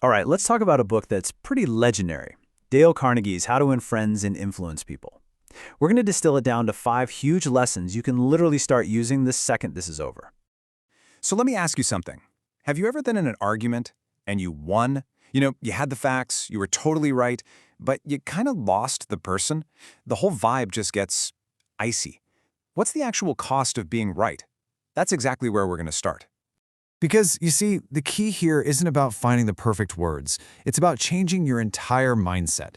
All right, let's talk about a book that's pretty legendary. Dale Carnegie's How to Win Friends and Influence People. We're going to distill it down to 5 huge lessons you can literally start using the second this is over. So let me ask you something. Have you ever been in an argument and you won? You had the facts, you were totally right, but you kind of lost the person? The whole vibe just gets icy. What's the actual cost of being right? That's exactly where we're going to start. Because, you see, the key here isn't about finding the perfect words. It's about changing your entire mindset.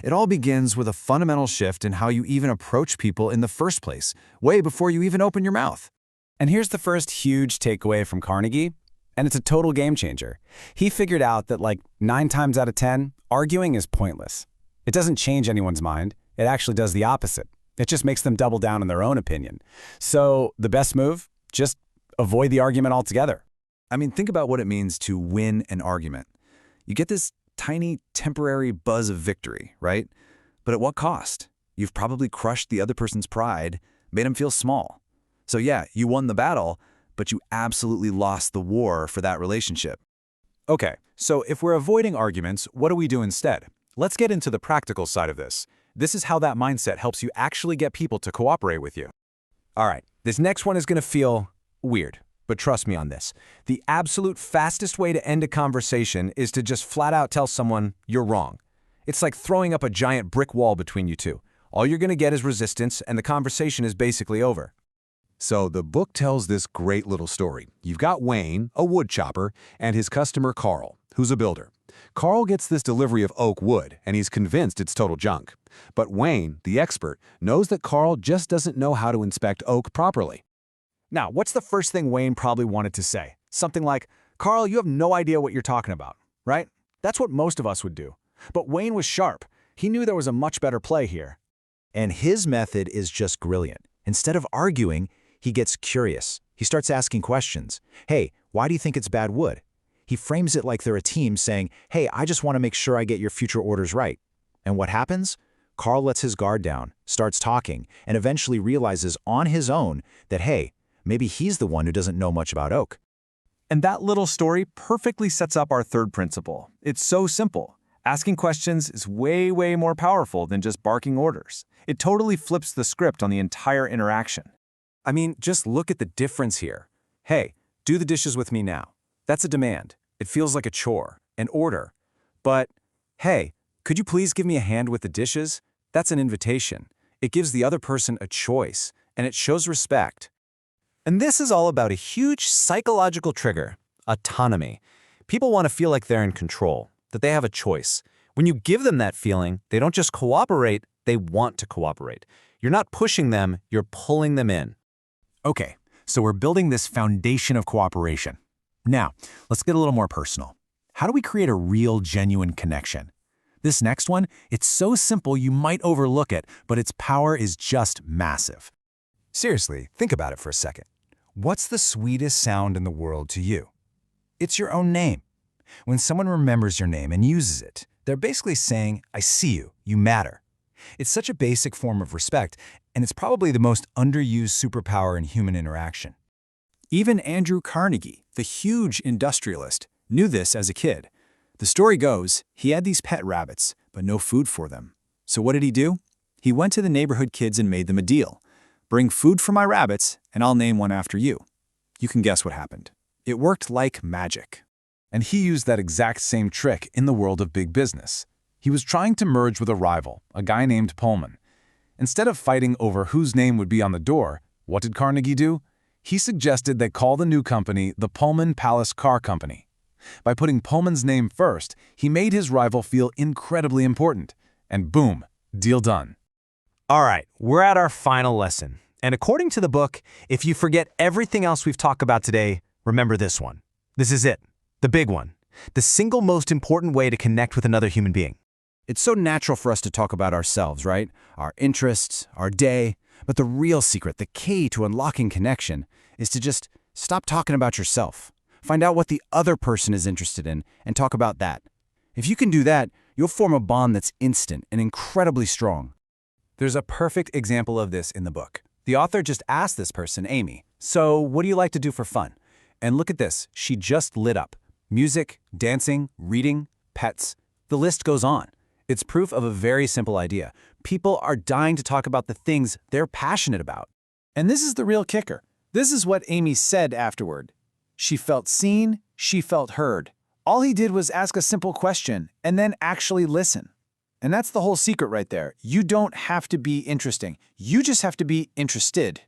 It all begins with a fundamental shift in how you even approach people in the first place, way before you even open your mouth. And here's the first huge takeaway from Carnegie, and it's a total game changer. He figured out that like 9 times out of 10, arguing is pointless. It doesn't change anyone's mind. It actually does the opposite. It just makes them double down on their own opinion. So the best move, just avoid the argument altogether. I mean, think about what it means to win an argument. You get this tiny, temporary buzz of victory, right? But at what cost? You've probably crushed the other person's pride, made them feel small. So yeah, you won the battle, but you absolutely lost the war for that relationship. Okay, so if we're avoiding arguments, what do we do instead? Let's get into the practical side of this. This is how that mindset helps you actually get people to cooperate with you. All right, this next one is going to feel weird, but trust me on this. The absolute fastest way to end a conversation is to just flat out tell someone you're wrong. It's like throwing up a giant brick wall between you two. All you're going to get is resistance, and the conversation is basically over. So the book tells this great little story. You've got Wayne, a wood chopper, and his customer Carl, who's a builder. Carl gets this delivery of oak wood, and he's convinced it's total junk. But Wayne, the expert, knows that Carl just doesn't know how to inspect oak properly. Now, what's the first thing Wayne probably wanted to say? Something like, "Carl, you have no idea what you're talking about," right? That's what most of us would do. But Wayne was sharp. He knew there was a much better play here. And his method is just brilliant. Instead of arguing, he gets curious. He starts asking questions. Hey, why do you think it's bad wood? He frames it like they're a team saying, hey, I just want to make sure I get your future orders right. And what happens? Carl lets his guard down, starts talking, and eventually realizes on his own that, hey, maybe he's the one who doesn't know much about oak. And that little story perfectly sets up our third principle. It's so simple. Asking questions is way, way more powerful than just barking orders. It totally flips the script on the entire interaction. I mean, just look at the difference here. Hey, do the dishes with me now. That's a demand. It feels like a chore, an order. But, hey, could you please give me a hand with the dishes? That's an invitation. It gives the other person a choice, and it shows respect. And this is all about a huge psychological trigger, autonomy. People want to feel like they're in control, that they have a choice. When you give them that feeling, they don't just cooperate, they want to cooperate. You're not pushing them, you're pulling them in. Okay, so we're building this foundation of cooperation. Now, let's get a little more personal. How do we create a real, genuine connection? This next one, it's so simple you might overlook it, but its power is just massive. Seriously, think about it for a second. What's the sweetest sound in the world to you? It's your own name. When someone remembers your name and uses it, they're basically saying, I see you, you matter. It's such a basic form of respect, and it's probably the most underused superpower in human interaction. Even Andrew Carnegie, the huge industrialist, knew this as a kid. The story goes, he had these pet rabbits, but no food for them. So what did he do? He went to the neighborhood kids and made them a deal. Bring food for my rabbits, and I'll name one after you. You can guess what happened. It worked like magic. And he used that exact same trick in the world of big business. He was trying to merge with a rival, a guy named Pullman. Instead of fighting over whose name would be on the door, what did Carnegie do? He suggested they call the new company the Pullman Palace Car Company. By putting Pullman's name first, he made his rival feel incredibly important. And boom, deal done. All right, we're at our final lesson. And according to the book, if you forget everything else we've talked about today, remember this one. This is it, the big one, the single most important way to connect with another human being. It's so natural for us to talk about ourselves, right? Our interests, our day. But the real secret, the key to unlocking connection, is to just stop talking about yourself. Find out what the other person is interested in and talk about that. If you can do that, you'll form a bond that's instant and incredibly strong. There's a perfect example of this in the book. The author just asked this person, Amy, so what do you like to do for fun? And look at this, she just lit up. Music, dancing, reading, pets. The list goes on. It's proof of a very simple idea. People are dying to talk about the things they're passionate about. And this is the real kicker. This is what Amy said afterward. She felt seen, she felt heard. All he did was ask a simple question and then actually listen. And that's the whole secret right there. You don't have to be interesting. You just have to be interested.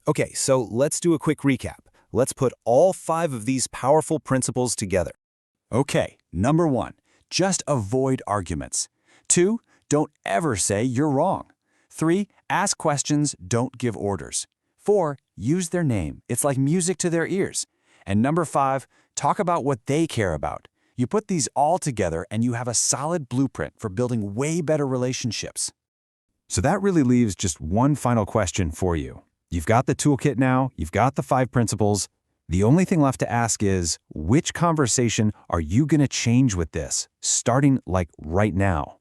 Okay, so let's do a quick recap. Let's put all 5 of these powerful principles together. Okay, number 1, just avoid arguments. 2, don't ever say you're wrong. 3, ask questions, don't give orders. 4, use their name. It's like music to their ears. And number 5, talk about what they care about. You put these all together and you have a solid blueprint for building way better relationships. So that really leaves just one final question for you. You've got the toolkit now, you've got the 5 principles. The only thing left to ask is, which conversation are you going to change with this, starting like right now?